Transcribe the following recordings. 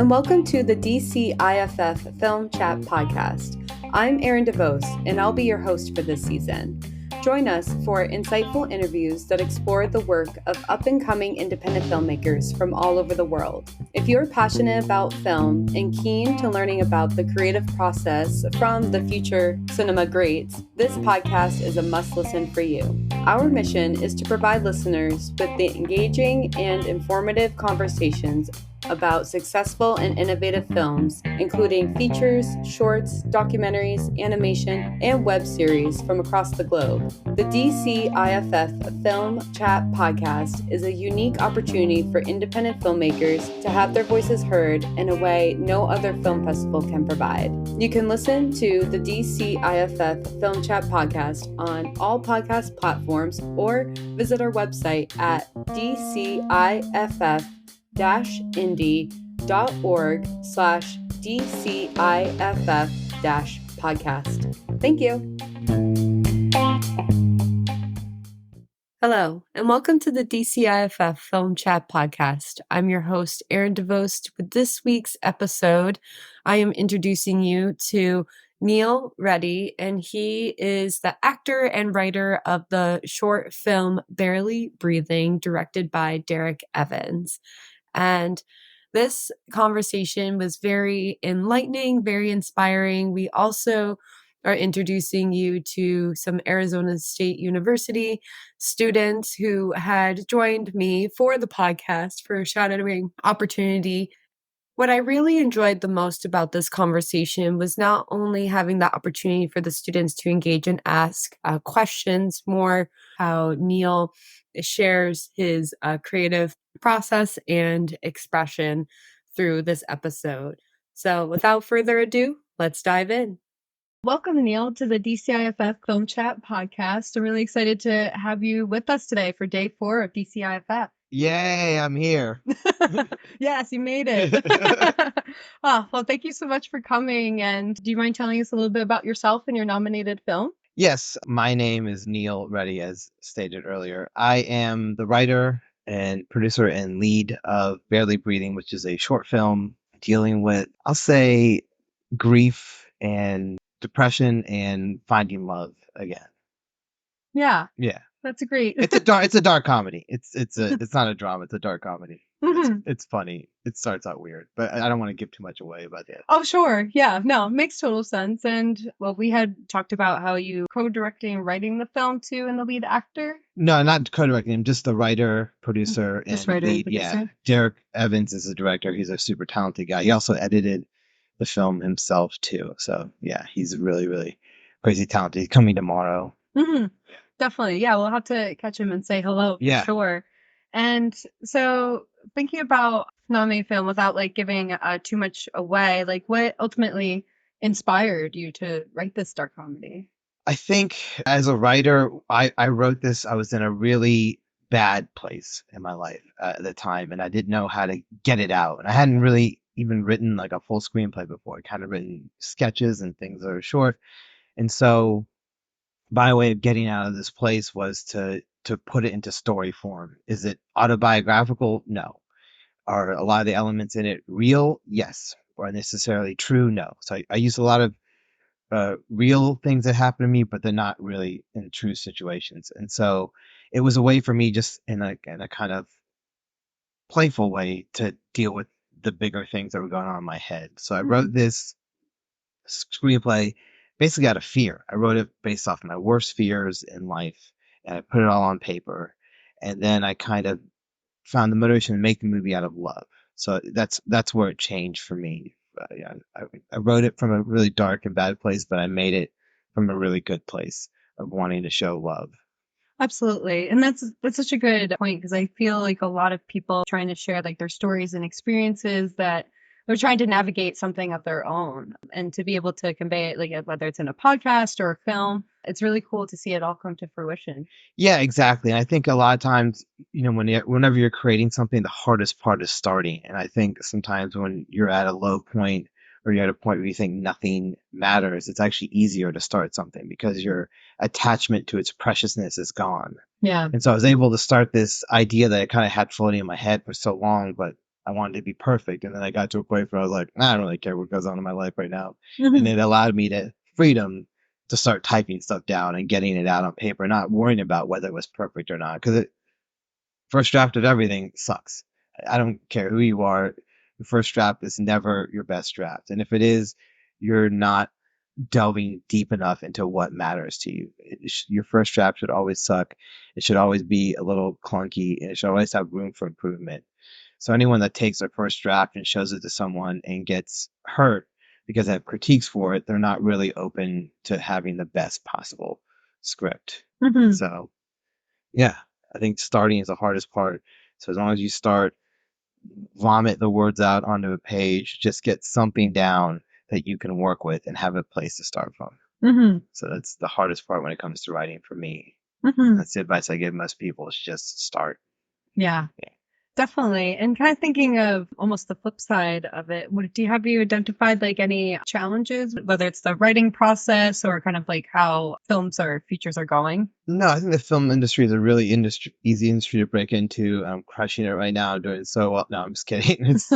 and welcome to the DCIFF Film Chat Podcast. I'm Erin DeVos, and I'll be your host for this season. Join us for insightful interviews that explore the work of up-and-coming independent filmmakers from all over the world. If you're passionate about film and keen to learning about the creative process from the future cinema greats, this podcast is a must-listen for you. Our mission is to provide listeners with the engaging and informative conversations about successful and innovative films, including features, shorts, documentaries, animation, and web series from across the globe. The DCIFF Film Chat Podcast is a unique opportunity for independent filmmakers to have their voices heard in a way no other film festival can provide. You can listen to the DCIFF Film Chat Podcast on all podcast platforms or visit our website at DCIFF-indie.org/DCIFF-podcast. Thank you. Hello, and welcome to the DCIFF Film Chat Podcast. I'm your host, Erin DeVos. With this week's episode, I am introducing you to Neal, Reddy, and he is the actor and writer of the short film Barely Breathing, directed by Derek Evans. And this conversation was very enlightening, very inspiring. We also are introducing you to some Arizona State University students who had joined me for the podcast for a shadowing opportunity. What I really enjoyed the most about this conversation was not only having the opportunity for the students to engage and ask questions, more how Neal shares his creative process and expression through this episode. So without further ado, let's dive in. Welcome, Neal, to the DCIFF Film Chat Podcast. I'm really excited to have you with us today for day 4 of DCIFF. Yay, I'm here. Yes, you made it. Well, thank you so much for coming. And do you mind telling us a little bit about yourself and your nominated film? Yes, my name is Neal Reddy, as stated earlier. I am the writer and producer and lead of Barely Breathing, which is a short film dealing with, I'll say, grief and depression and finding love again. Yeah. Yeah. That's great. It's a dark comedy. It's not a drama, it's a dark comedy. Mm-hmm. It's funny. It starts out weird, but I don't want to give too much away about it. Oh, sure. Yeah, no, makes total sense. And well, we had talked about how you co-directing and writing the film too, and the lead actor. No, not co-directing. I'm just the writer, producer, and lead. Yeah, Derek Evans is the director. He's a super talented guy. He also edited the film himself too. So yeah, he's really, really crazy talented. He's coming tomorrow. Mm-hmm. Definitely. Yeah, we'll have to catch him and say hello. Yeah. For sure. And so thinking about nominated film without giving too much away, what ultimately inspired you to write this dark comedy? I think as a writer, I wrote this. I was in a really bad place in my life at the time, and I didn't know how to get it out. And I hadn't really even written a full screenplay before. I kind of written sketches and things that are short. And so my way of getting out of this place was to put it into story form. Is it autobiographical? No. Are a lot of the elements in it real? Yes. Or necessarily true? No. So I use a lot of real things that happen to me, but they're not really in true situations. And so it was a way for me, just in a kind of playful way, to deal with the bigger things that were going on in my head. So I wrote this screenplay basically out of fear. I wrote it based off my worst fears in life, and I put it all on paper. And then I kind of found the motivation to make the movie out of love. So that's where it changed for me. I wrote it from a really dark and bad place, but I made it from a really good place of wanting to show love. Absolutely. And that's such a good point, because I feel like a lot of people trying to share their stories and experiences that they're trying to navigate something of their own, and to be able to convey it, whether it's in a podcast or a film, it's really cool to see it all come to fruition. Yeah, exactly. And I think a lot of times, whenever you're creating something, the hardest part is starting. And I think sometimes when you're at a low point, or you're at a point where you think nothing matters, it's actually easier to start something because your attachment to its preciousness is gone. Yeah. And so I was able to start this idea that I kind of had floating in my head for so long, but I wanted it to be perfect. And then I got to a point where I was like, I don't really care what goes on in my life right now. And Mhm. it allowed me to freedom to start typing stuff down and getting it out on paper, not worrying about whether it was perfect or not. Because first draft of everything sucks. I don't care who you are. The first draft is never your best draft. And if it is, you're not delving deep enough into what matters to you. Your first draft should always suck. It should always be a little clunky, and it should always have room for improvement. So anyone that takes their first draft and shows it to someone and gets hurt because they have critiques for it, they're not really open to having the best possible script. Mhm. So yeah, I think starting is the hardest part. So as long as you start, vomit the words out onto a page, just get something down that you can work with and have a place to start from. Mhm. So that's the hardest part when it comes to writing for me. Mhm. That's the advice I give most people is just start. Yeah. Yeah. Definitely. And kind of thinking of almost the flip side of it, have you identified like any challenges, whether it's the writing process or kind of like how films or features are going? No, I think the film industry is a really easy industry to break into. I'm crushing it right now, doing so well. No, I'm just kidding. It's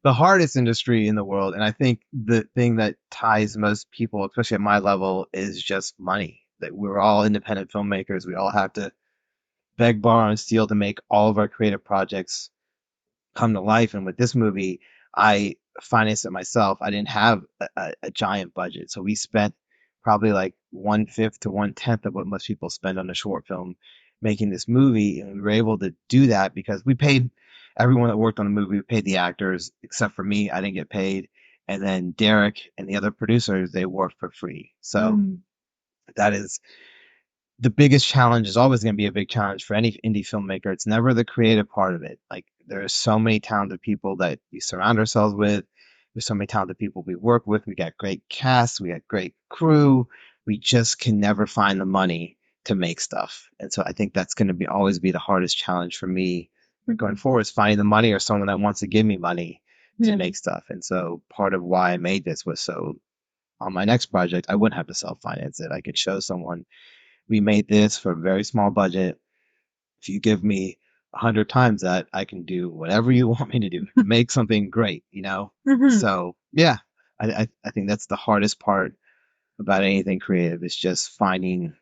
the hardest industry in the world. And I think the thing that ties most people, especially at my level, is just money. That we're all independent filmmakers. We all have to beg, borrow, and steal to make all of our creative projects come to life. And with this movie, I financed it myself. I didn't have a giant budget. So we spent probably like 1/5 to 1/10 of what most people spend on a short film making this movie. And we were able to do that because we paid everyone that worked on the movie, we paid the actors, except for me, I didn't get paid. And then Derek and the other producers, they worked for free. So Mm. that is the biggest challenge is always going to be a big challenge for any indie filmmaker. It's never the creative part of it. Like there are so many talented people that we surround ourselves with. There's so many talented people we work with. We got great casts. We got great crew. We just can never find the money to make stuff. And so I think that's going to be always be the hardest challenge for me going Mhm. forward is finding the money or someone that wants to give me money to Yeah. make stuff. And so part of why I made this was so on my next project, I wouldn't have to self finance it. I could show someone we made this for a very small budget. If you give me 100 times that, I can do whatever you want me to do. Make something great, you know? Mhm. So yeah, I think that's the hardest part about anything creative is just finding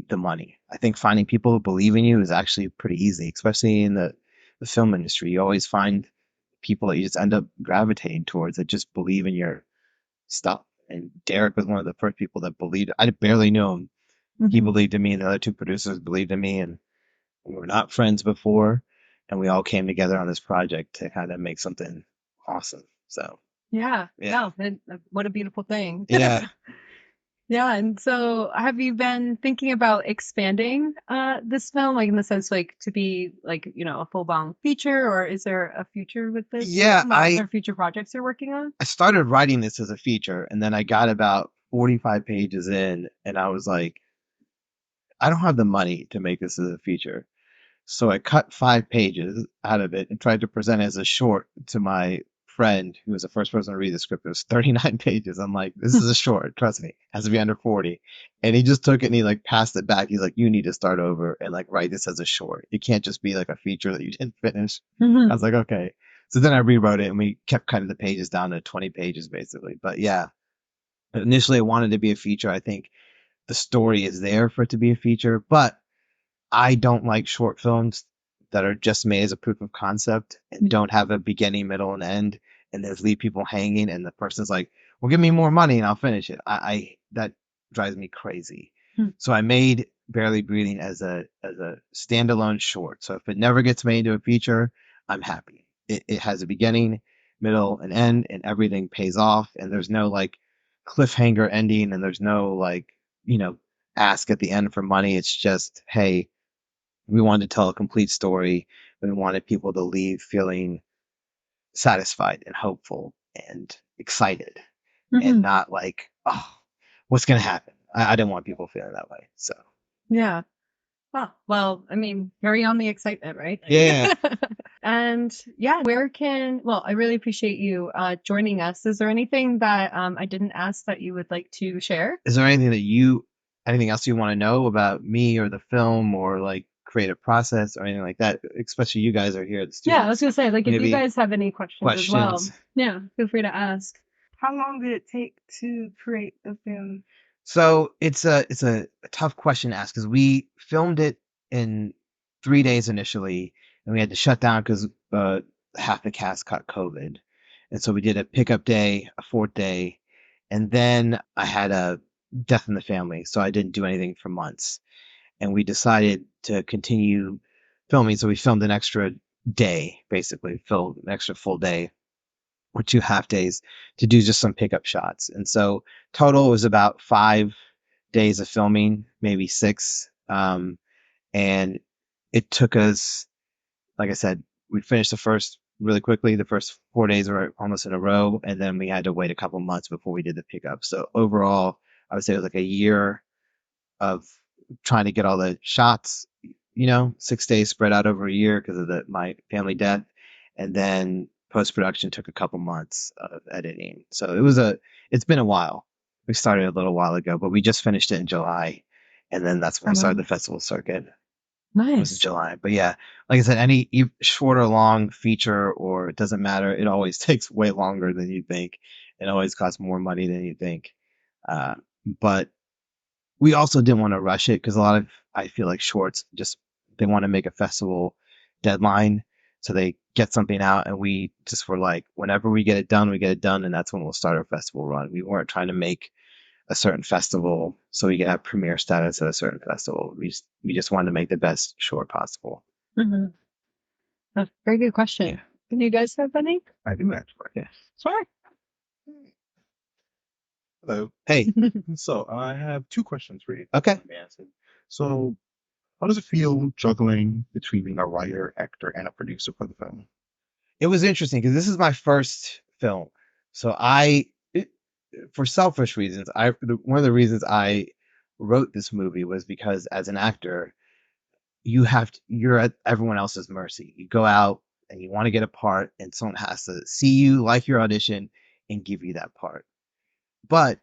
the money. I think finding people who believe in you is actually pretty easy, especially in the film industry. You always find people that you just end up gravitating towards that just believe in your stuff. And Derek was one of the first people that believed. I barely knew him. He Mhm. believed in me, and the other two producers believed in me, and we were not friends before, and we all came together on this project to kind of make something awesome. So Yeah. yeah, No, what a beautiful thing. yeah. Yeah, and so have you been thinking about expanding this film, like in the sense like to be like, a full-blown feature, or is there a future with this Yeah, film or other future projects you're working on? I started writing this as a feature, and then I got about 45 pages in, and I was like, I don't have the money to make this as a feature. So I cut 5 pages out of it and tried to present it as a short to my friend who was the first person to read the script. It was 39 pages. I'm like, this is a short, trust me. It has to be under 40. And he just took it and he like passed it back. He's like, you need to start over and like write this as a short. It can't just be like a feature that you didn't finish. I Mhm. was like, okay. So then I rewrote it and we kept cutting the pages down to 20 pages basically. But yeah, initially I wanted to be a feature. I think the story is there for it to be a feature, but I don't like short films that are just made as a proof of concept and don't have a beginning, middle, and end, and just leave people hanging. And the person's like, "Well, give me more money and I'll finish it." I that drives me crazy. Mhm. So I made Barely Breathing as a standalone short. So if it never gets made into a feature, I'm happy. It has a beginning, middle, and end, and everything pays off. And there's no like cliffhanger ending, and there's no like you know ask at the end for money. It's just, hey, we wanted to tell a complete story. We wanted people to leave feeling satisfied and hopeful and excited and Mhm. not like, oh, what's going to happen? I didn't want people feeling that way. So, Yeah. Oh, well, I mean, carry on the excitement, right? yeah. And yeah, I really appreciate you joining us. Is there anything that I didn't ask that you would like to share? Is there anything else you want to know about me or the film or like creative process or anything like that, especially you guys are here at the Yeah, I studio. was gonna say, like, if you Maybe guys have any questions as well, questions. yeah, feel free to ask. How long did it take to create the film? So it's a tough question to ask because we filmed it in 3 days initially, and we had to shut down because half the cast caught COVID, and so we did a pickup day, a fourth day, and then I had a death in the family, so I didn't do anything for months, and we decided to continue filming, so we filmed an extra day, basically, filmed an extra full day or 2 half days to do just some pickup shots. And so total was about 5 days of filming, maybe six. And it took us, like I said, we finished the first really quickly. The first 4 days were almost in a row, and then we had to wait a couple months before we did the pickup. So overall, I would say it was like a year of trying to get all the shots, 6 days spread out over a year because of my family death, and then post production took a couple months of editing. So it's been a while. We started a little while ago, but we just finished it in July, and then that's when we started the festival circuit. It was in Nice. July, but yeah, like I said, any short or long feature, or it doesn't matter. It always takes way longer than you think. It always costs more money than you think. But we also didn't want to rush it because a lot of I feel like shorts just they want to make a festival deadline, so they get something out, and we just were like, whenever we get it done, we get it done, and that's when we'll start our festival run. We weren't trying to make a certain festival so we could have premiere status at a certain festival. We just wanted to make the best short possible. Hmm. That's a very good question. Yeah. Do you guys have any? I do actually. Yeah. Sure. Hello. Hey. So I have two questions for you. Okay. Let me answer. So, how does it feel juggling between being a writer, actor, and a producer for the film? It was interesting because this is my first film, so for selfish reasons, one of the reasons I wrote this movie was because as an actor, you're at everyone else's mercy. You go out and you want to get a part, and someone has to see you, like your audition, and give you that part. But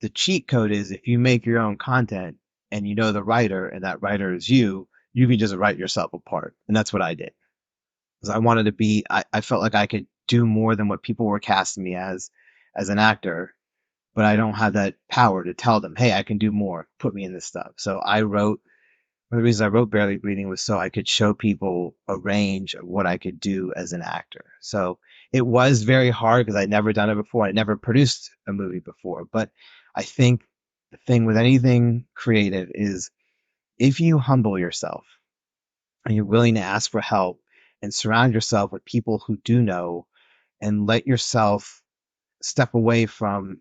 the cheat code is if you make your own content and you know the writer, and that writer is you can just write yourself a part, and that's what I did because I wanted to be. I felt like I could do more than what people were casting me as an actor, but I don't have that power to tell them, hey, I can do more. Put me in this stuff. So I wrote. One of the reasons I wrote Barely Breathing was so I could show people a range of what I could do as an actor. So it was very hard because I'd never done it before. I never produced a movie before. But I think the thing with anything creative is if you humble yourself and you're willing to ask for help and surround yourself with people who do know and let yourself step away from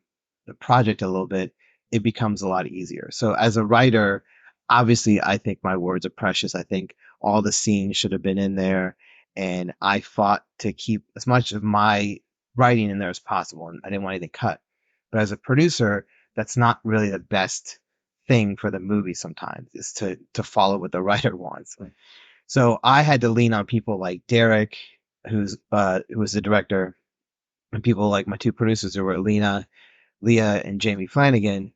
the project a little bit, it becomes a lot easier. So as a writer, obviously I think my words are precious. I think all the scenes should have been in there, and I fought to keep as much of my writing in there as possible, and I didn't want anything cut. But as a producer, that's not really the best thing for the movie sometimes, is to follow what the writer wants. So I had to lean on people like Derek, who was the director, and people like my two producers who were Leah and Jamie Flanagan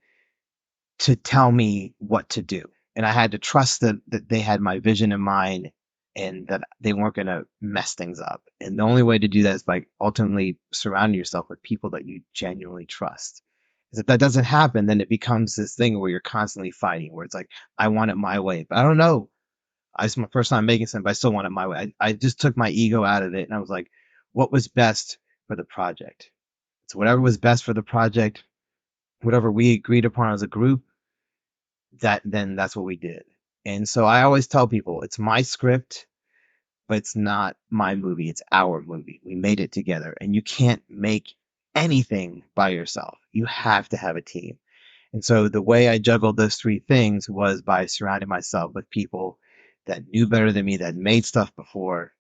to tell me what to do. And I had to trust that they had my vision in mind and that they weren't going to mess things up. And the only way to do that is by ultimately surrounding yourself with people that you genuinely trust. Because if that doesn't happen, then it becomes this thing where you're constantly fighting, where it's like, I want it my way, but I don't know. It's my first time making something, but I still want it my way. I just took my ego out of it, and I was like, what was best for the project? So whatever was best for the project, whatever we agreed upon as a group, that's what we did. And so I always tell people it's my script, but it's not my movie. It's our movie. We made it together, and you can't make anything by yourself. You have to have a team. And so the way I juggled those three things was by surrounding myself with people that knew better than me, that made stuff before,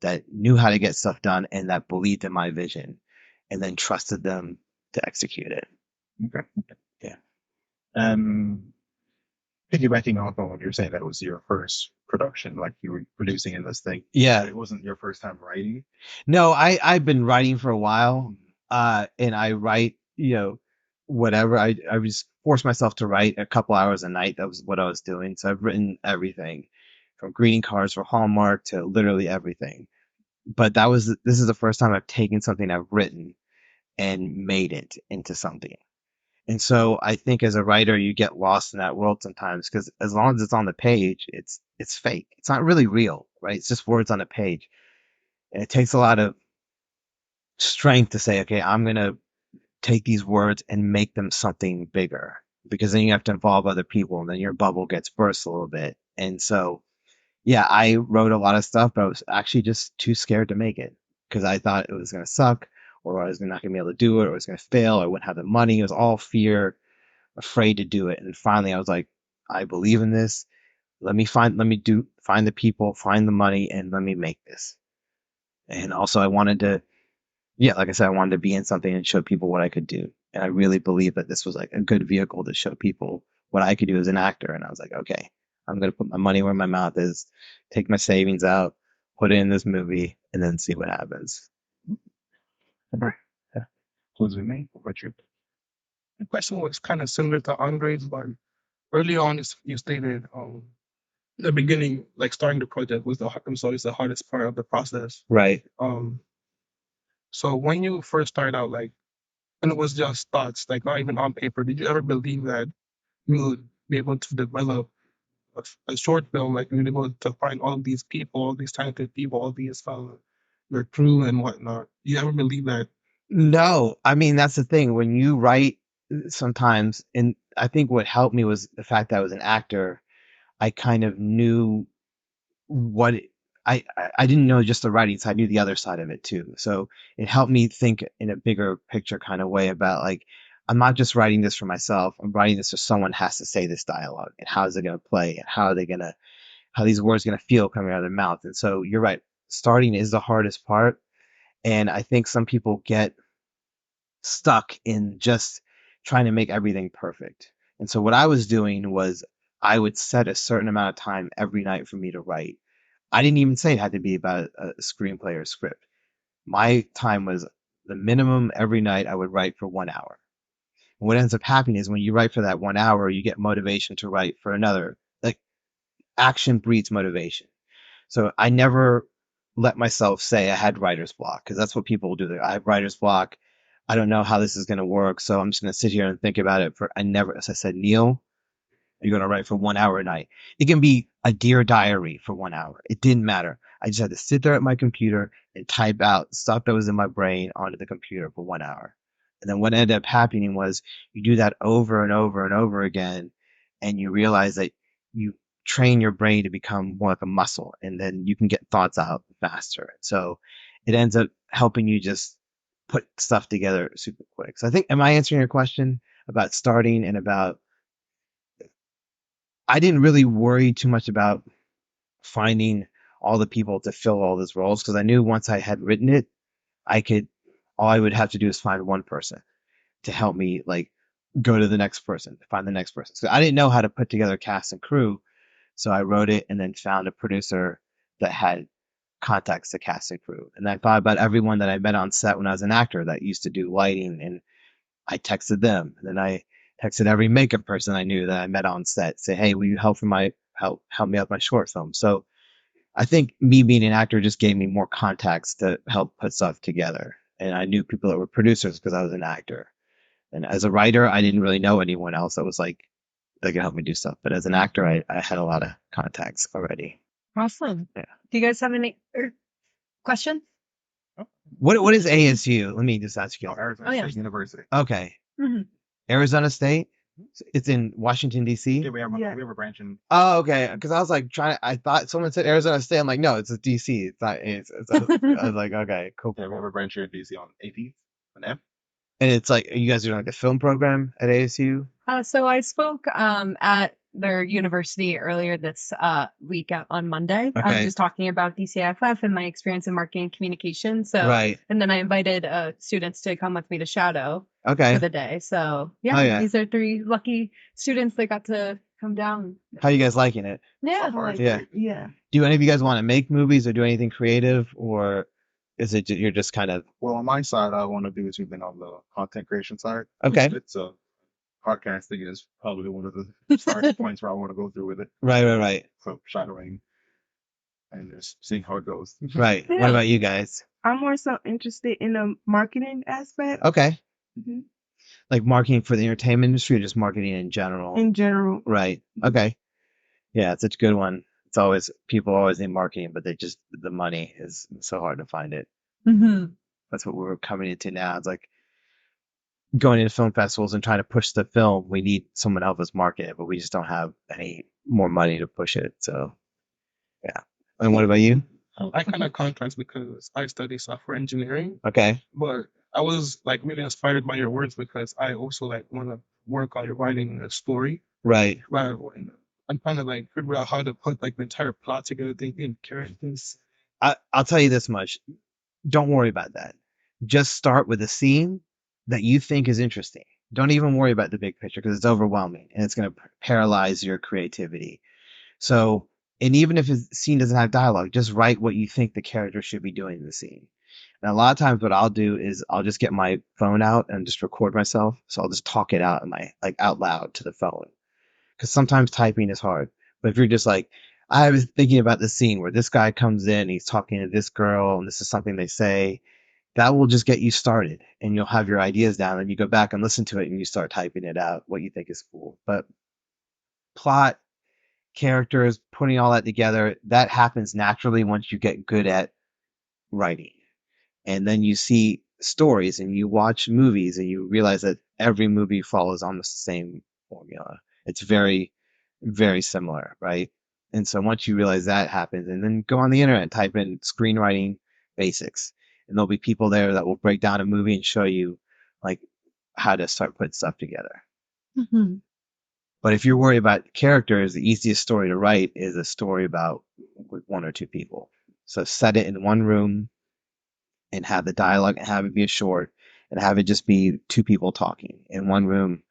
that knew how to get stuff done, and that believed in my vision, and then trusted them to execute it. Okay. Yeah. Um, Piggybacking off on what you're saying, that was your first production, like you were producing in this thing. Yeah. It wasn't your first time writing. No, I've been writing for a while, and I write, whatever. I just forced myself to write a couple hours a night. That was what I was doing. So I've written everything from greeting cards for Hallmark to literally everything. But this is the first time I've taken something I've written and made it into something. And so I think as a writer, you get lost in that world sometimes because as long as it's on the page, it's fake. It's not really real, right? It's just words on a page. And it takes a lot of strength to say, okay, I'm gonna take these words and make them something bigger because then you have to involve other people and then your bubble gets burst a little bit. And so, yeah, I wrote a lot of stuff, but I was actually just too scared to make it because I thought it was gonna suck or I was not gonna be able to do it or it was gonna fail or I wouldn't have the money. It was all fear, afraid to do it. And finally I was like, I believe in this. Find the people, find the money, and let me make this. And also I wanted to, yeah, like I said, I wanted to be in something and show people what I could do. And I really believe that this was like a good vehicle to show people what I could do as an actor. And I was like, okay, I'm going to put my money where my mouth is, take my savings out, put it in this movie, and then see what happens. Yeah. Close with me. What about you? The question was kind of similar to Andre's, but early on, you stated the beginning, like starting the project, was it's the hardest part of the process. Right. Um, so when you first started out, like, and it was just thoughts, like not even on paper, did you ever believe that you would be able to develop a short film, like you'd be able to find all these people, all these talented people, all these your crew and whatnot? You ever believe that? No, I mean, that's the thing. When you write sometimes, and I think what helped me was the fact that I was an actor, I kind of knew what it, I didn't know just the writing side, I knew the other side of it too. So it helped me think in a bigger picture kind of way about like I'm not just writing this for myself. I'm writing this so someone has to say this dialogue and how is it going to play and how these words going to feel coming out of their mouth. And so you're right. Starting is the hardest part. And I think some people get stuck in just trying to make everything perfect. And so what I was doing was I would set a certain amount of time every night for me to write. I didn't even say it had to be about a screenplay or script. My time was the minimum every night I would write for 1 hour. And what ends up happening is when you write for that 1 hour, you get motivation to write for another. Like action breeds motivation. So I never let myself say I had writer's block because that's what people do. I have writer's block. I don't know how this is going to work. So I'm just going to sit here and think about it as I said, Neal, you're going to write for 1 hour a night. It can be a Dear Diary for 1 hour. It didn't matter. I just had to sit there at my computer and type out stuff that was in my brain onto the computer for 1 hour. And then what ended up happening was you do that over and over and over again, and you realize that you train your brain to become more like a muscle, and then you can get thoughts out faster. So it ends up helping you just put stuff together super quick. So I think, am I answering your question about starting and about I didn't really worry too much about finding all the people to fill all those roles because I knew once I had written it, I could, all I would have to do is find one person to help me, like, go to the next person, find the next person. So I didn't know how to put together cast and crew. So I wrote it and then found a producer that had contacts to cast and crew. And I thought about everyone that I met on set when I was an actor that used to do lighting and I texted them. And then I texted every makeup person I knew that I met on set, say, hey, will you help me out with my short film? So I think me being an actor just gave me more contacts to help put stuff together. And I knew people that were producers because I was an actor. And as a writer, I didn't really know anyone else that was like that could help me do stuff. But as an actor, I had a lot of contacts already. Awesome. Yeah. Do you guys have any questions? What is ASU? Let me just ask you. Arizona State University. Okay. Mm-hmm. Arizona State? It's in Washington, D.C.? Yeah, we have a branch in. Oh, okay. Because I was like I thought someone said Arizona State. I'm like, no, it's a D.C. It's not. I was like, okay, cool. Yeah, we have a branch here in DC on 18th and F. And it's like, you guys are doing like a film program at ASU? So I spoke at their university earlier this week on Monday. I was Okay. just talking about DCIFF and my experience in marketing and communication. So, Right. and then I invited students to come with me to shadow Okay. for the day. So yeah, Oh, yeah. these are 3 lucky students that got to come down. How you guys liking it? Yeah, Yeah. yeah. Do any of you guys want to make movies or do anything creative, or is it you're just kind of Well, on my side, I want to do is we've been on the content creation side. okay? It's podcasting is probably one of the starting points where I want to go through with it. Right. So shadowing and just seeing how it goes. Right. Yeah. What about you guys? I'm more so interested in the marketing aspect. Okay. Mhm. Like marketing for the entertainment industry or just marketing in general? In general. Right. Okay. Yeah, it's such a good one. It's always, people always need marketing, but the money is so hard to find it. Mm-hmm. That's what we're coming into now. It's like going into film festivals and trying to push the film. We need someone to help us market it, but we just don't have any more money to push it. So, yeah. And what about you? I kind of contrast because I study software engineering, Okay. but I was like really inspired by your words because I also like want to work on writing a story. Right. But I'm trying to like figure out how to put like the entire plot together, thinking characters. I'll tell you this much. Don't worry about that. Just start with a scene that you think is interesting. Don't even worry about the big picture because it's overwhelming and it's going to paralyze your creativity. So, and even if a scene doesn't have dialogue, just write what you think the character should be doing in the scene. And a lot of times what I'll do is I'll just get my phone out and just record myself. So I'll just talk it out in my, like out loud to the phone. Because sometimes typing is hard. But if you're just like, I was thinking about the scene where this guy comes in, he's talking to this girl, and this is something they say, that will just get you started and you'll have your ideas down and you go back and listen to it and you start typing it out, what you think is cool. But plot, characters, putting all that together, that happens naturally once you get good at writing. And then you see stories and you watch movies and you realize that every movie follows almost the same formula. It's very, very similar, right? And so once you realize that happens, and then go on the internet, type in screenwriting basics, and there'll be people there that will break down a movie and show you like how to start putting stuff together. Mm-hmm. But if you're worried about characters, the easiest story to write is a story about one or two people. So set it in one room and have the dialogue and have it be a short and have it just be two people talking in one room.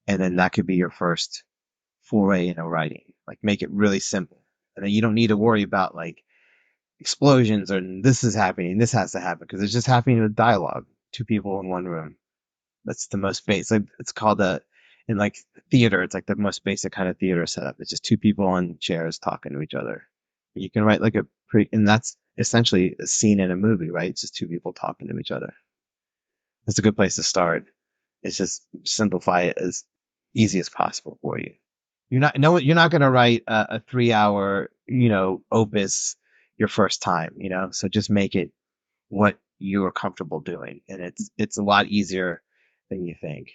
And then that could be your first foray into writing. Like make it really simple. And then you don't need to worry about like explosions or this is happening, this has to happen because it's just happening with dialogue. Two people in one room. That's the most basic. It's called in like theater, it's like the most basic kind of theater setup. It's just two people on chairs talking to each other. You can write like and that's essentially a scene in a movie, right? It's just two people talking to each other. That's a good place to start. It's just simplify it as easy as possible for you. You're not going to write a 3 hour, opus your first time, so just make it what you're comfortable doing. And it's a lot easier than you think.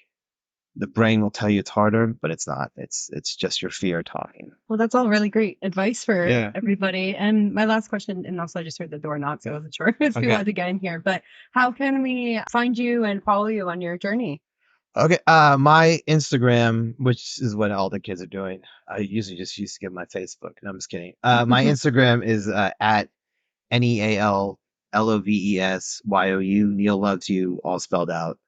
The brain will tell you it's harder, but it's not. It's just your fear talking. Well, that's all really great advice for Yeah. everybody. And my last question, and also I just heard the door knock, so I wasn't sure if you Okay. wanted to get in here, but how can we find you and follow you on your journey? Okay. My Instagram, which is what all the kids are doing. I usually just used to give my Facebook. No, I'm just kidding. My Instagram is at NealLovesYou. Neal loves you, all spelled out.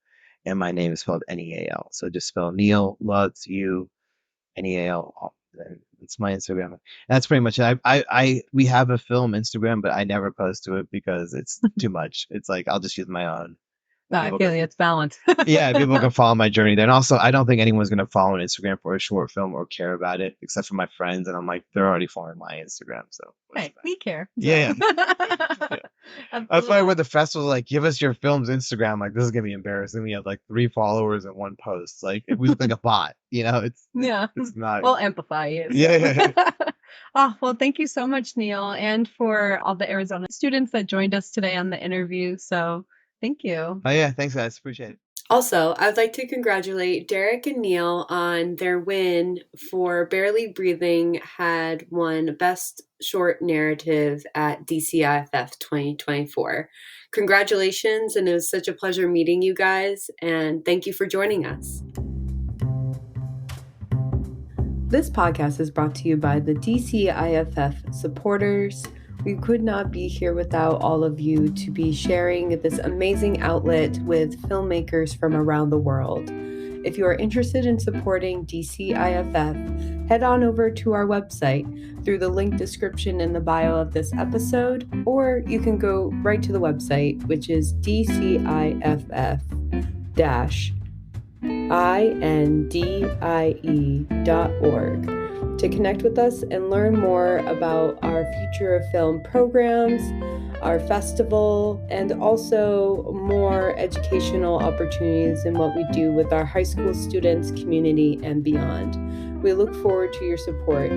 And my name is spelled Neal. So just spell Neal loves you, Neal. It's my Instagram. And that's pretty much it. We have a film Instagram, but I never post to it because it's too much. It's like I'll just use my own. I feel it's balance. Yeah, people can follow my journey there. And also, I don't think anyone's going to follow an Instagram for a short film or care about it, except for my friends. And I'm like, they're already following my Instagram. So, Hey, we care. Yeah. Absolutely. That's why when the festival's like, give us your film's Instagram, like, this is going to be embarrassing. We have like 3 followers and 1 post. Like, we look like a bot, it's not. We'll amplify you. Yeah. Oh, well, thank you so much, Neal, and for all the Arizona students that joined us today on the interview. So thank you. Oh, yeah. Thanks, guys. Appreciate it. Also, I'd like to congratulate Derek and Neal on their win for Barely Breathing had won Best Short Narrative at DCIFF 2024. Congratulations, and it was such a pleasure meeting you guys, and thank you for joining us. This podcast is brought to you by the DCIFF supporters. We could not be here without all of you to be sharing this amazing outlet with filmmakers from around the world. If you are interested in supporting DCIFF, head on over to our website through the link description in the bio of this episode, or you can go right to the website, which is DCIFF-INDIE.org. to connect with us and learn more about our Future of Film programs, our festival, and also more educational opportunities in what we do with our high school students, community, and beyond. We look forward to your support.